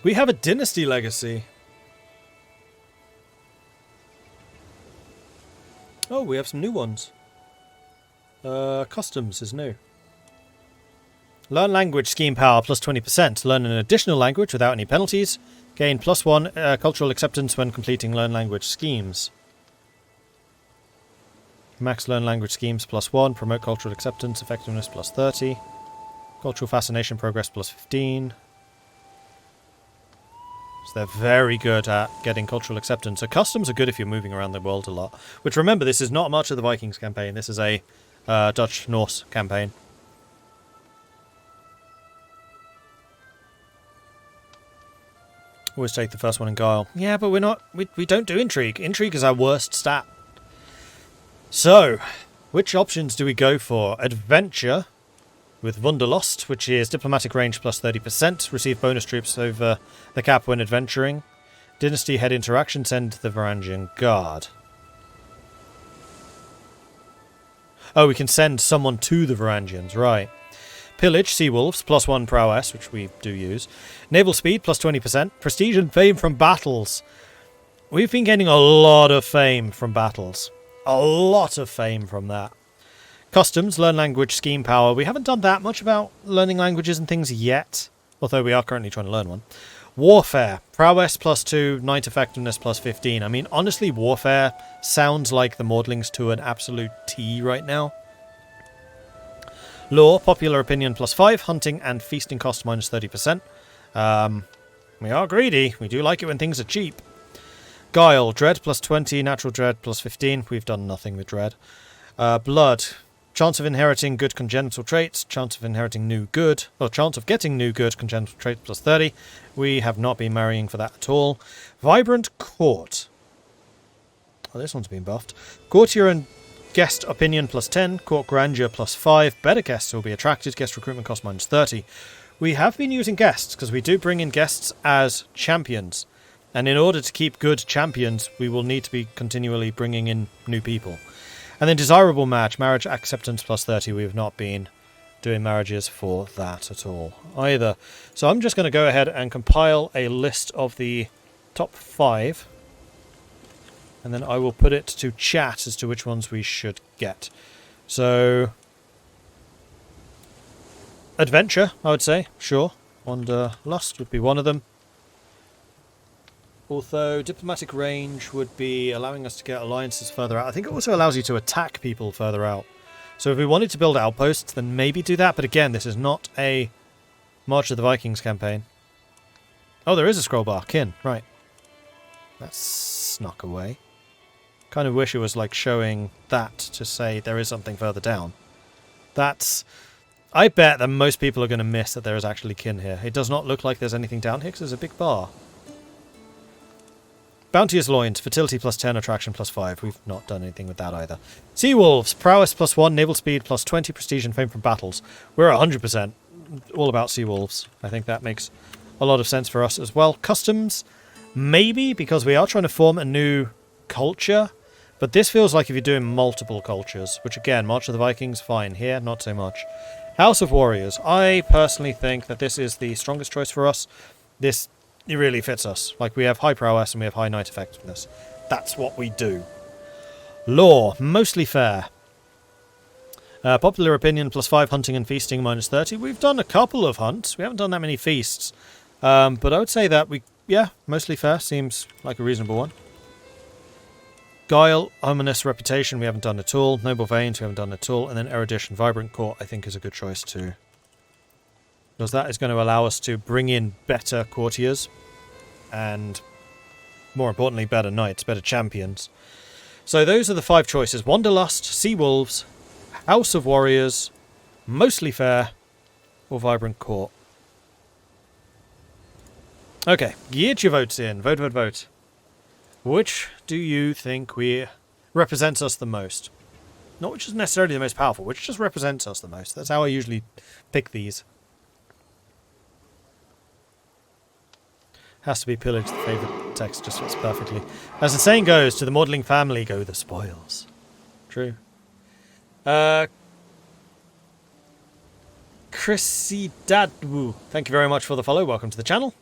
We have a dynasty legacy. Oh, we have some new ones. Customs is new. Learn language scheme power plus 20%. Learn an additional language without any penalties. Gain +1 cultural acceptance when completing learn language schemes. Max learn language schemes +1. Promote cultural acceptance. Effectiveness +30. Cultural fascination progress +15. So they're very good at getting cultural acceptance. So customs are good if you're moving around the world a lot. Which, remember, this is not much of the Vikings campaign. This is a Dutch-Norse campaign. Always take the first one in Guile. Yeah, but we're not... We don't do Intrigue. Intrigue is our worst stat. So, which options do we go for? Adventure with Wunderlust, which is diplomatic range plus 30%. Receive bonus troops over the cap when adventuring. Dynasty head interaction, send the Varangian Guard. Oh, we can send someone to the Varangians, right. Pillage, Sea Wolves, +1 prowess, which we do use. Naval speed, plus 20%. Prestige and fame from battles. We've been getting a lot of fame from battles. A lot of fame from that. Customs, learn language, scheme power. We haven't done that much about learning languages and things yet, although we are currently trying to learn one. Warfare, prowess +2, knight effectiveness +15. I mean, honestly, warfare sounds like the Maudlings to an absolute T right now. Law, popular opinion +5, hunting and feasting cost -30%. We are greedy. We do like it when things are cheap. Guile, dread +20, natural dread +15. We've done nothing with dread. Blood, chance of inheriting good congenital traits, chance of inheriting new good, or chance of getting new good congenital traits +30. We have not been marrying for that at all. Vibrant court. Oh, this one's been buffed. Courtier and guest opinion +10, court grandeur +5. Better guests will be attracted. Guest recruitment cost -30. We have been using guests because we do bring in guests as champions. And in order to keep good champions, we will need to be continually bringing in new people. And then desirable match, marriage acceptance +30. We have not been doing marriages for that at all either. So I'm just going to go ahead and compile a list of the top 5. And then I will put it to chat as to which ones we should get. So, adventure, I would say, sure. Wanderlust would be one of them. Although diplomatic range would be allowing us to get alliances further out. I think it also allows you to attack people further out. So if we wanted to build outposts, then maybe do that. But again, this is not a March of the Vikings campaign. Oh, there is a scroll bar. Kin, right. That's snuck away. Kind of wish it was like showing that to say there is something further down. That's... I bet that most people are going to miss that there is actually kin here. It does not look like there's anything down here because there's a big bar. Bounteous loins, fertility +10, attraction +5. We've not done anything with that either. Sea wolves, prowess +1, naval speed +20, prestige and fame from battles. We're 100% all about sea wolves. I think that makes a lot of sense for us as well. Customs, maybe, because we are trying to form a new culture. But this feels like if you're doing multiple cultures, which again, March of the Vikings, fine. Here, not so much. House of Warriors. I personally think that this is the strongest choice for us. This, it really fits us. Like, we have high prowess and we have high knight effectiveness. That's what we do. Law. Mostly fair. Popular opinion +5, hunting and feasting -30. We've done a couple of hunts. We haven't done that many feasts. But I would say that mostly fair seems like a reasonable one. Guile, ominous reputation, we haven't done at all. Noble veins, we haven't done at all. And then erudition, vibrant court, I think is a good choice too. Because that is going to allow us to bring in better courtiers. And, more importantly, better knights, better champions. So those are the 5 choices. Wanderlust, Sea Wolves, House of Warriors, Mostly Fair, or Vibrant Court. Okay, get your votes in. Vote, vote, vote. Which do you think represents us the most? Not which is necessarily the most powerful, which just represents us the most. That's how I usually pick these. Has to be pillaged. The favourite text just fits perfectly. As the saying goes, to the modelling family go the spoils. True. Chrissy Dadwu, thank you very much for the follow. Welcome to the channel.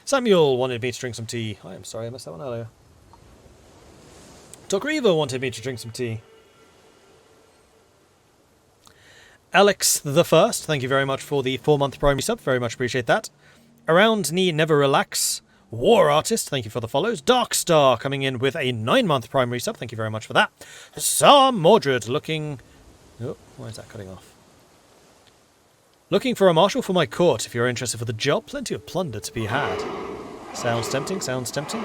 Samuel wanted me to drink some tea. I am sorry, I missed that one earlier. Tokriva wanted me to drink some tea. Alex the First, thank you very much for the 4-month primary sub. Very much appreciate that. Around Knee Never Relax. War Artist, thank you for the follows. Darkstar coming in with a 9-month primary sub. Thank you very much for that. Sir Mordred looking... Oh, why is that cutting off? Looking for a marshal for my court. If you're interested for the job, plenty of plunder to be had. Sounds tempting, sounds tempting.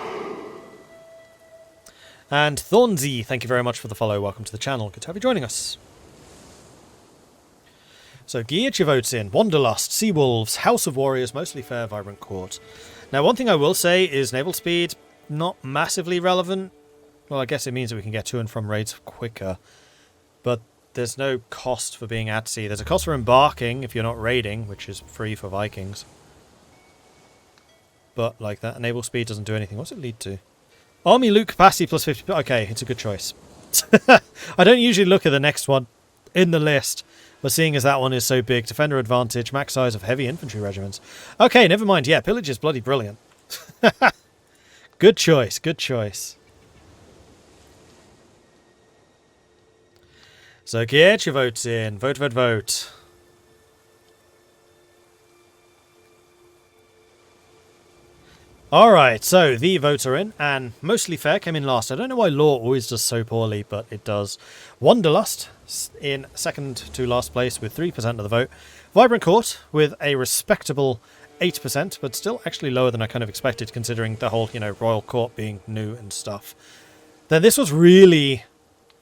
And Thornsy, thank you very much for the follow. Welcome to the channel. Good to have you joining us. So, Geertje votes in. Wanderlust, Sea Wolves, House of Warriors, Mostly Fair, Vibrant Court. Now, one thing I will say is naval speed, not massively relevant. Well, I guess it means that we can get to and from raids quicker. But there's no cost for being at sea. There's a cost for embarking if you're not raiding, which is free for Vikings. But, like, that naval speed doesn't do anything. What's it lead to? Army loot capacity plus 50... Okay, it's a good choice. I don't usually look at the next one in the list. But seeing as that one is so big, defender advantage, max size of heavy infantry regiments. Okay, never mind. Yeah, pillage is bloody brilliant. Good choice, good choice. So get your votes in. Vote, vote, vote. Alright, so the votes are in, and Mostly Fair came in last. I don't know why Law always does so poorly, but it does. Wanderlust in second to last place with 3% of the vote. Vibrant Court with a respectable 8%, but still actually lower than I kind of expected, considering the whole, Royal Court being new and stuff. Then this was really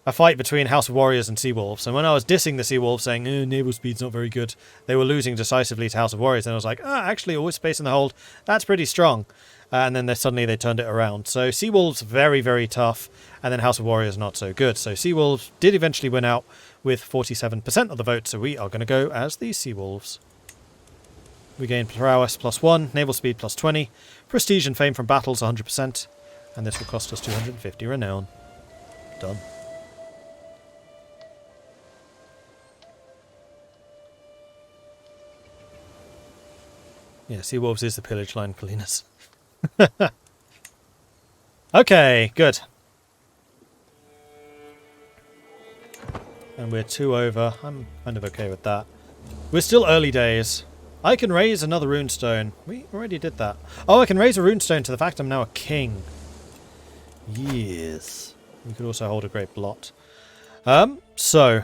a fight between House of Warriors and Sea Wolves, and when I was dissing the Sea Wolves, saying, naval speed's not very good, they were losing decisively to House of Warriors, and I was like, actually, always space in the hold, that's pretty strong. And then suddenly they turned it around. So Sea Wolves, very, very tough. And then House of Warriors, not so good. So Sea Wolves did eventually win out with 47% of the vote. So we are going to go as the Sea Wolves. We gain prowess +1, naval speed +20, prestige and fame from battles 100%. And this will cost us 250 renown. Done. Yeah, Sea Wolves is the pillage line for Linus. Okay, good. And we're 2 over. I'm kind of okay with that. We're still early days. I can raise another runestone. We already did that. Oh, I can raise a runestone to the fact I'm now a king. Yes. We could also hold a great blot. So.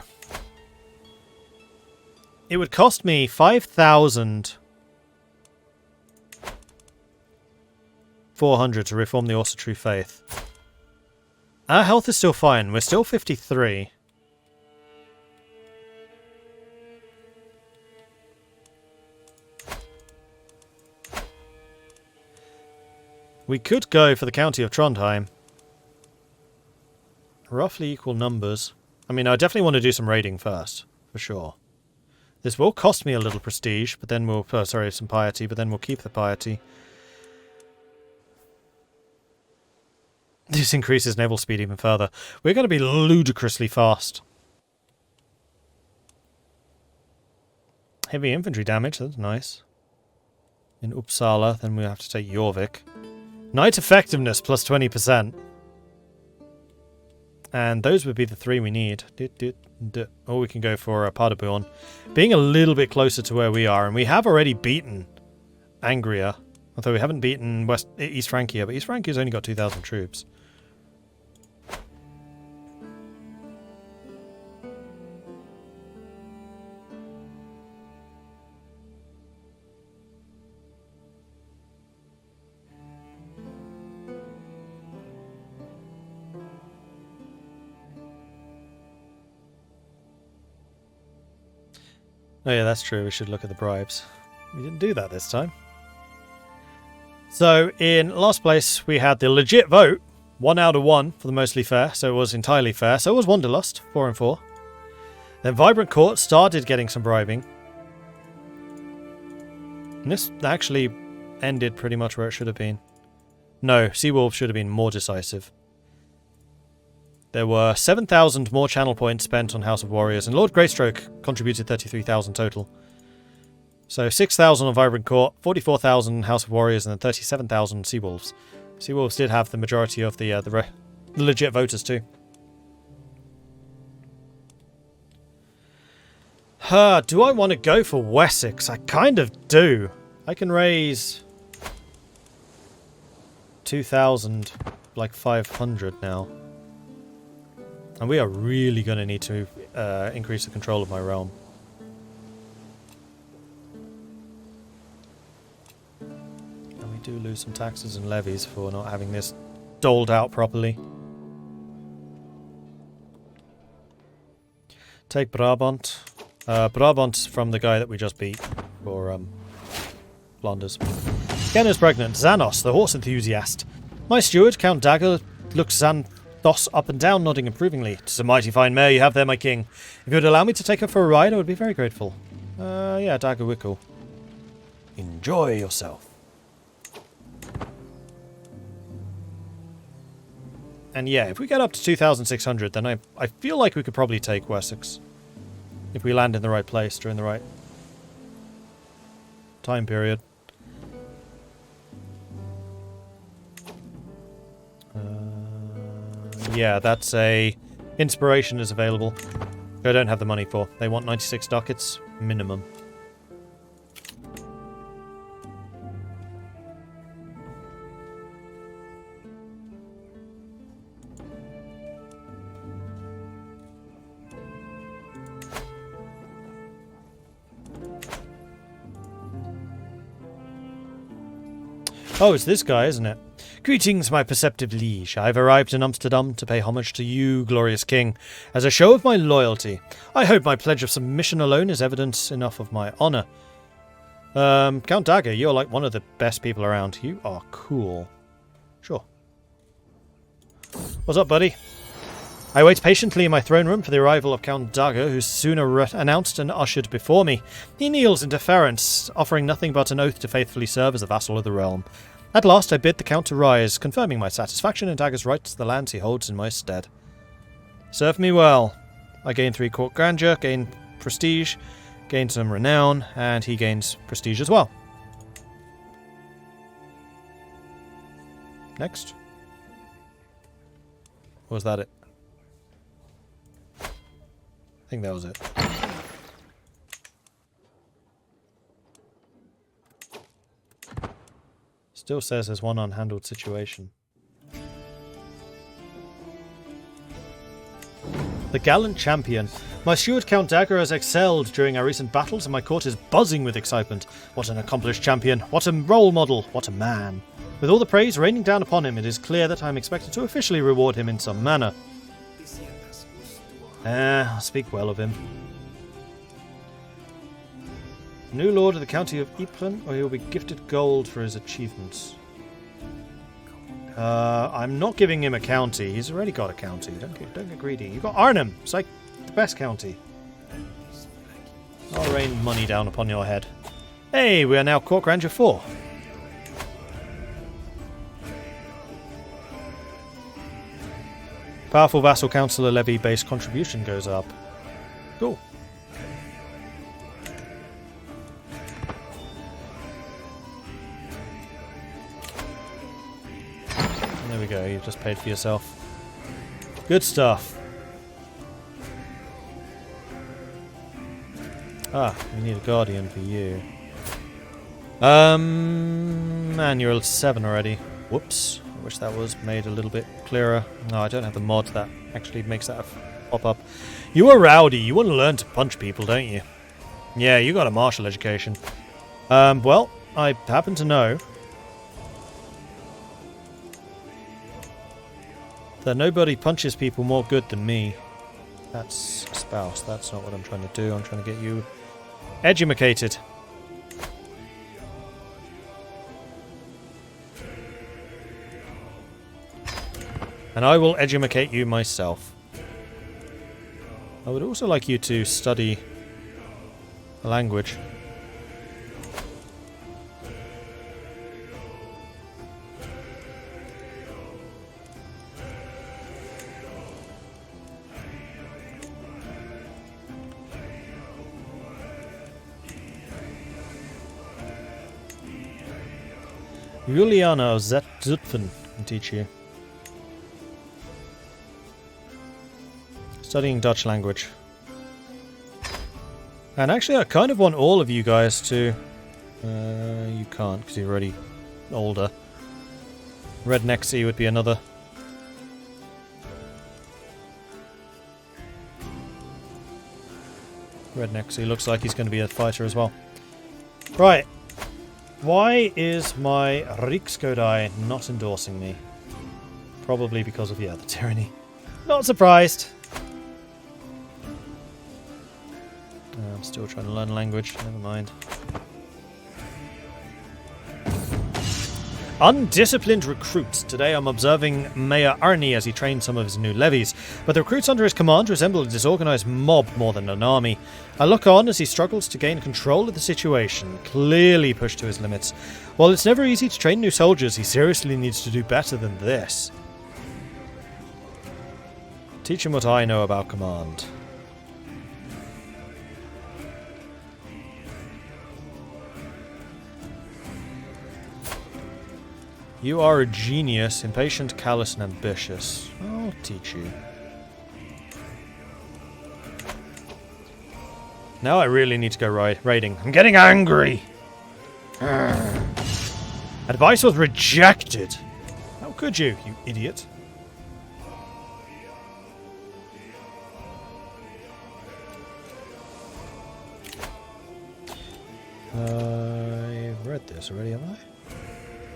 It would cost me 5,400 to reform the Orsa True Faith. Our health is still fine. We're still 53. We could go for the County of Trondheim. Roughly equal numbers. I mean, I definitely want to do some raiding first, for sure. This will cost me a little prestige, but then we'll... sorry, some piety, but then we'll keep the piety. This increases naval speed even further. We're going to be ludicrously fast. Heavy infantry damage, that's nice. In Uppsala, then we have to take Jorvik. Knight effectiveness plus 20%. And those would be the 3 we need. Or we can go for Paderborn. Being a little bit closer to where we are. And we have already beaten Angria. Although we haven't beaten East Francia. But East Francia's only got 2,000 troops. Oh yeah, that's true. We should look at the bribes. We didn't do that this time. So, in last place, we had the legit vote. 1 out of 1 for the mostly fair, so it was entirely fair. So was Wanderlust, 4 and 4. Then Vibrant Court started getting some bribing. And this actually ended pretty much where it should have been. No, Seawolf should have been more decisive. There were 7,000 more channel points spent on House of Warriors, and Lord Greystroke contributed 33,000 total. So 6,000 on Vibrant Court, 44,000 House of Warriors, and then 37,000 Seawolves. Seawolves did have the majority of the legit voters too. Do I want to go for Wessex? I kind of do. I can raise 2,000, like 500 now. And we are really going to need to increase the control of my realm. And we do lose some taxes and levies for not having this doled out properly. Take Brabant. Brabant from the guy that we just beat for Flanders. Ken is pregnant. Xanos, the horse enthusiast. My steward, Count Dagger, looks Xanthos up and down, nodding approvingly. "'Tis a mighty fine mare you have there, my king. If you would allow me to take her for a ride, I would be very grateful." Yeah, Dagger Wickle. Enjoy yourself. And yeah, if we get up to 2,600, then I feel like we could probably take Wessex. If we land in the right place during the right time period. Yeah, that's a... Inspiration is available. I don't have the money for. They want 96 ducats minimum. Oh, it's this guy, isn't it? "Greetings, my perceptive liege. I have arrived in Amsterdam to pay homage to you, glorious king, as a show of my loyalty. I hope my pledge of submission alone is evidence enough of my honour." Count Dagger, you're like one of the best people around. You are cool. Sure. What's up, buddy? I wait patiently in my throne room for the arrival of Count Dagger, who's soon announced and ushered before me. He kneels in deference, offering nothing but an oath to faithfully serve as a vassal of the realm. At last I bid the Count to rise, confirming my satisfaction in Dagger's right to the lands he holds in my stead. Serve me well. I gain 3 court grandeur, gain prestige, gain some renown, and he gains prestige as well. Next. Or was that it? I think that was it. Still says there's one unhandled situation. The gallant champion. My steward Count Dagger has excelled during our recent battles and my court is buzzing with excitement. What an accomplished champion. What a role model. What a man. With all the praise raining down upon him, it is clear that I am expected to officially reward him in some manner. I'll speak well of him. New lord of the county of Ypres, or he will be gifted gold for his achievements. I'm not giving him a county. He's already got a county. Don't get greedy. You've got Arnhem. It's like the best county. I'll rain money down upon your head. Hey, we are now Court Grandeur 4. Powerful vassal councillor levy based contribution goes up. Cool. There we go, you've just paid for yourself. Good stuff. Ah, we need a guardian for you. Man, you're at 7 already. Whoops. I wish that was made a little bit clearer. No, I don't have the mod that actually makes that pop up. You are rowdy. You want to learn to punch people, don't you? Yeah, you got a martial education. Well, I happen to know that nobody punches people more good than me. That's a spouse. That's not what I'm trying to do. I'm trying to get you educated. And I will educate you myself. I would also like you to study a language. Juliana Zutphen can teach you. Studying Dutch language. And actually, I kind of want all of you guys to... you can't, because you're already older. Rednexy would be another. Rednexy looks like he's going to be a fighter as well. Right. Why is my Rikskodai not endorsing me? Probably because of, yeah, the tyranny. Not surprised. I'm still trying to learn language. Never mind. Undisciplined recruits. Today I'm observing Mayor Arnie as he trains some of his new levies, but the recruits under his command resemble a disorganized mob more than an army. I look on as he struggles to gain control of the situation, clearly pushed to his limits. While it's never easy to train new soldiers, he seriously needs to do better than this. Teach him what I know about command. You are a genius, impatient, callous, and ambitious. I'll teach you. Now I really need to go raiding. I'm getting angry! Advice was rejected! How could you idiot? I've read this already, have I?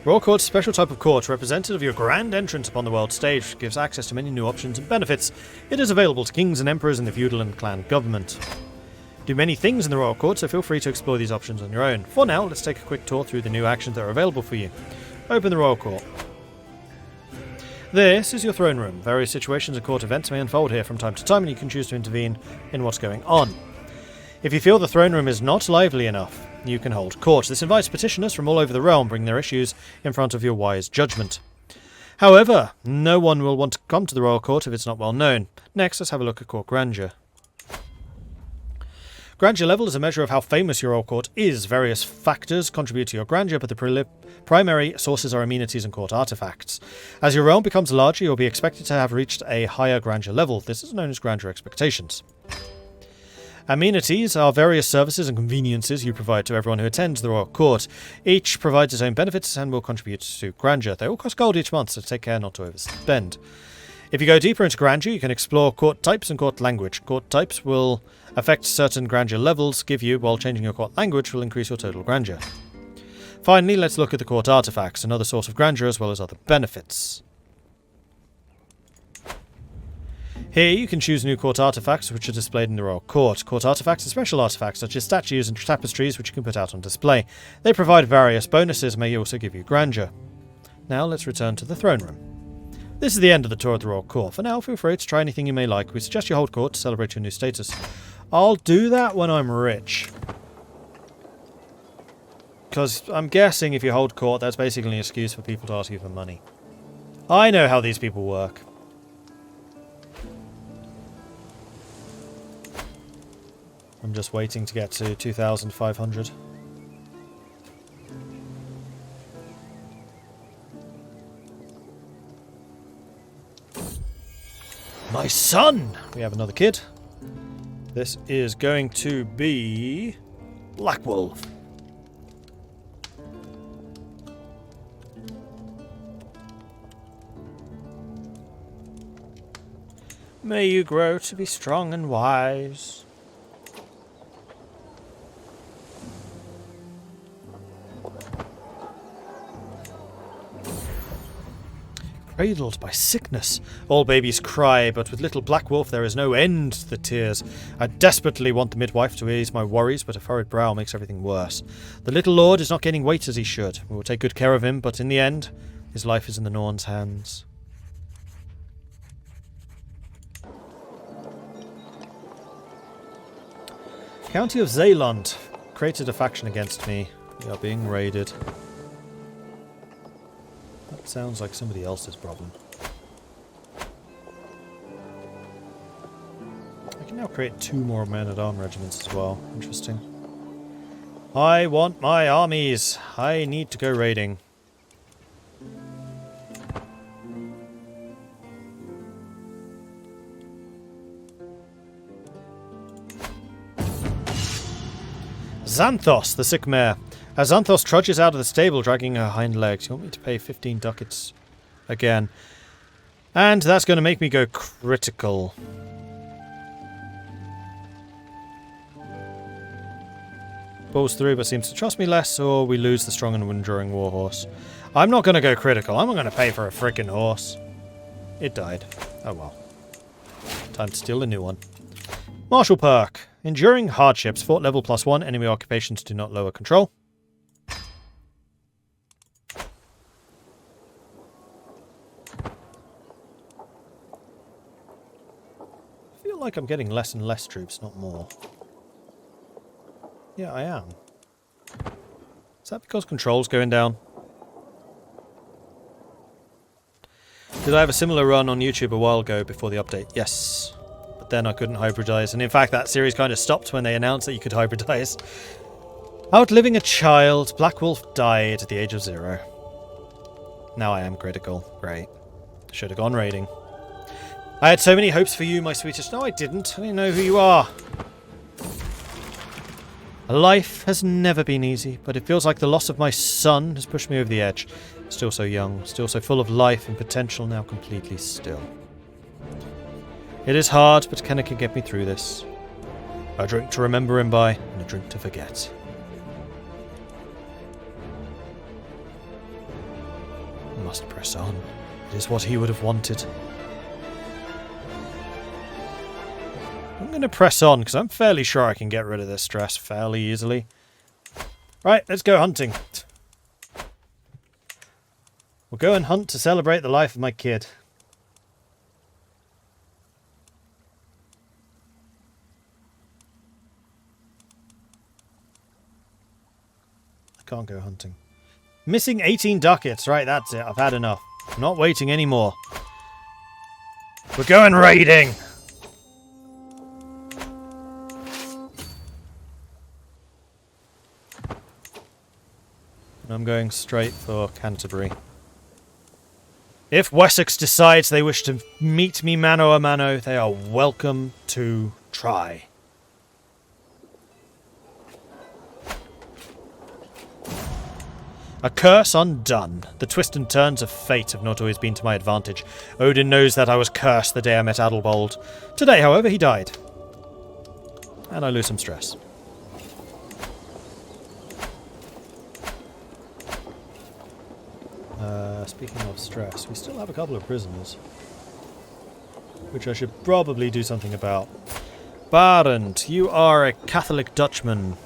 Royal Court's special type of court, representative of your grand entrance upon the world stage, gives access to many new options and benefits. It is available to kings and emperors in the feudal and clan government. Do many things in the Royal Court, so feel free to explore these options on your own. For now, let's take a quick tour through the new actions that are available for you. Open the Royal Court. This is your throne room. Various situations and court events may unfold here from time to time, and you can choose to intervene in what's going on. If you feel the throne room is not lively enough, you can hold court. This invites petitioners from all over the realm, bring their issues in front of your wise judgment. However, no one will want to come to the Royal Court if it's not well known. Next, let's have a look at Court Grandeur. Grandeur level is a measure of how famous your Royal Court is. Various factors contribute to your grandeur, but the primary sources are amenities and court artifacts. As your realm becomes larger, you'll be expected to have reached a higher grandeur level. This is known as grandeur expectations. Amenities are various services and conveniences you provide to everyone who attends the Royal Court. Each provides its own benefits and will contribute to grandeur. They all cost gold each month, so take care not to overspend. If you go deeper into grandeur, you can explore court types and court language. Court types will affect certain grandeur levels give you, while changing your court language will increase your total grandeur. Finally, let's look at the court artifacts, another source of grandeur as well as other benefits. Here you can choose new court artifacts which are displayed in the Royal Court. Court artifacts are special artifacts such as statues and tapestries which you can put out on display. They provide various bonuses and may also give you grandeur. Now let's return to the throne room. This is the end of the tour of the Royal Court. For now, feel free to try anything you may like. We suggest you hold court to celebrate your new status. I'll do that when I'm rich. Because I'm guessing if you hold court, that's basically an excuse for people to ask you for money. I know how these people work. I'm just waiting to get to 2,500. My son! We have another kid. This is going to be Black Wolf. May you grow to be strong and wise. Cradled by sickness. All babies cry, but with little Black Wolf there is no end to the tears. I desperately want the midwife to ease my worries, but a furrowed brow makes everything worse. The little lord is not gaining weight as he should. We will take good care of him, but in the end, his life is in the Norns' hands. County of Zeeland created a faction against me. We are being raided. That sounds like somebody else's problem. I can now create 2 more men-at-arms regiments as well. Interesting. I want my armies. I need to go raiding. Xanthos, the sick mare. As Xanthos trudges out of the stable, dragging her hind legs. You want me to pay 15 ducats again. And that's going to make me go critical. Pulls through, but seems to trust me less, or we lose the strong and enduring warhorse. I'm not going to go critical. I'm not going to pay for a frickin' horse. It died. Oh well. Time to steal a new one. Martial perk. Enduring hardships. Fort level +1. Enemy occupations do not lower control. I feel like I'm getting less and less troops, not more. Yeah, I am. Is that because control's going down? Did I have a similar run on YouTube a while ago before the update? Yes. But then I couldn't hybridize. And in fact, that series kind of stopped when they announced that you could hybridize. Outliving a child, Black Wolf died at the age of 0. Now I am critical. Great. Should have gone raiding. I had so many hopes for you, my sweetest. No, I didn't. I didn't know who you are. Life has never been easy, but it feels like the loss of my son has pushed me over the edge. Still so young, still so full of life and potential, now completely still. It is hard, but Kenna can get me through this. A drink to remember him by, and a drink to forget. I must press on. It is what he would have wanted. I'm going to press on, because I'm fairly sure I can get rid of this stress fairly easily. Right, let's go hunting. We'll go and hunt to celebrate the life of my kid. I can't go hunting. Missing 18 ducats. Right, that's it. I've had enough. I'm not waiting anymore. We're going raiding! And I'm going straight for Canterbury. If Wessex decides they wish to meet me mano a mano, they are welcome to try. A curse undone. The twists and turns of fate have not always been to my advantage. Odin knows that I was cursed the day I met Adelbold. Today, however, he died. And I lose some stress. Speaking of stress, we still have a couple of prisoners. Which I should probably do something about. Barend, you are a Catholic Dutchman.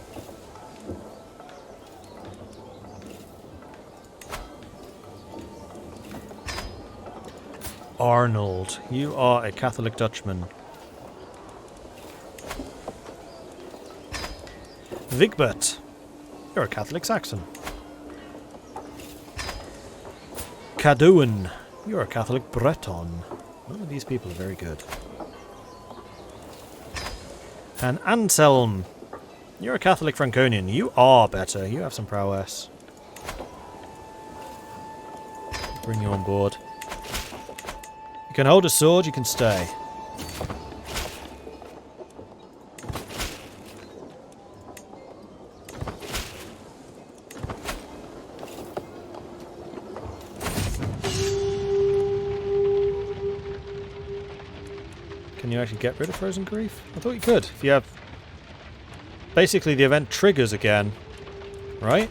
Arnold, you are a Catholic Dutchman. Vigbert, you're a Catholic Saxon. Cadouin, you're a Catholic Breton. None of these people are very good. And Anselm, you're a Catholic Franconian. You are better. You have some prowess. Bring you on board. You can hold a sword, you can stay. Can you actually get rid of Frozen Grief? I thought you could. If you have... Basically, the event triggers again. Right?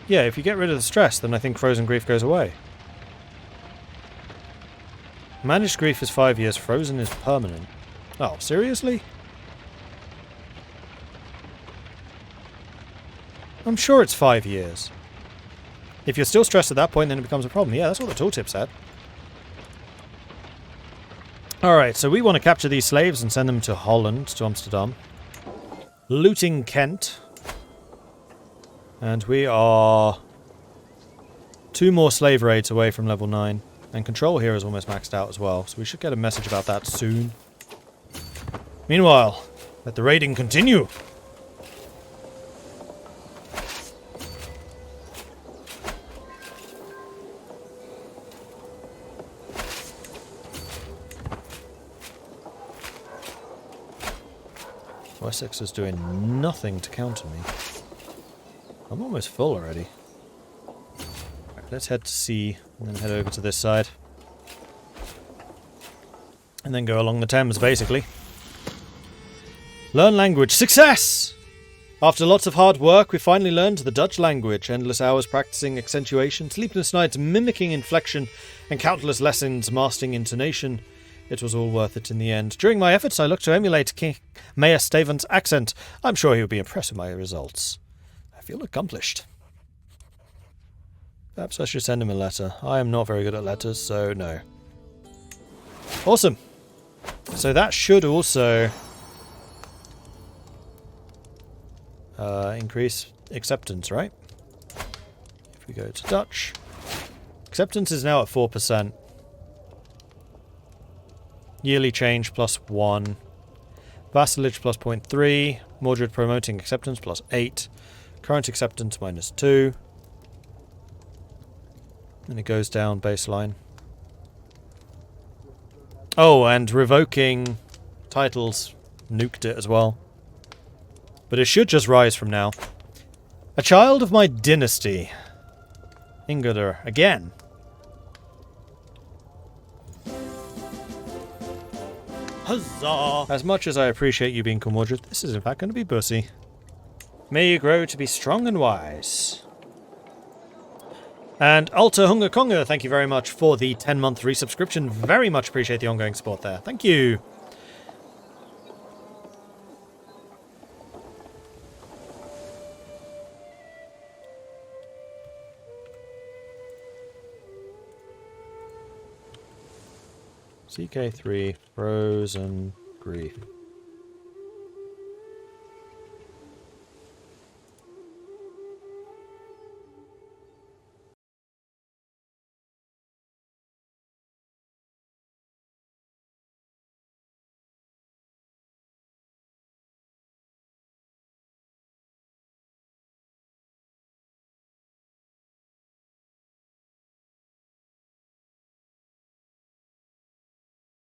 Yeah, if you get rid of the stress, then I think Frozen Grief goes away. Managed Grief is 5 years, Frozen is permanent. Oh, seriously? I'm sure it's 5 years. If you're still stressed at that point, then it becomes a problem. Yeah, that's what the tooltip said. Alright, so we want to capture these slaves and send them to Holland, to Amsterdam. Looting Kent. And we are 2 more slave raids away from level 9. And control here is almost maxed out as well, so we should get a message about that soon. Meanwhile, let the raiding continue. Wessex is doing nothing to counter me. I'm almost full already. Right, let's head to sea and then head over to this side. And then go along the Thames, basically. Learn language. Success! After lots of hard work, we finally learned the Dutch language. Endless hours practicing accentuation, sleepless nights mimicking inflection, and countless lessons mastering intonation. It was all worth it in the end. During my efforts, I looked to emulate King Mayor Steven's accent. I'm sure he would be impressed with my results. I feel accomplished. Perhaps I should send him a letter. I am not very good at letters, so no. Awesome. So that should also increase acceptance, right? If we go to Dutch. Acceptance is now at 4%. Yearly change +1. Vassalage +0.3. Mordred promoting acceptance +8. Current acceptance -2. And it goes down baseline. Oh, and revoking titles nuked it as well. But it should just rise from now. A child of my dynasty. Ingolder again. Huzzah! As much as I appreciate you being Mordred, this is in fact going to be Bussy. May you grow to be strong and wise. And Alta Hunga Konga, thank you very much for the 10-month resubscription. Very much appreciate the ongoing support there. Thank you. CK3, Frozen Grief.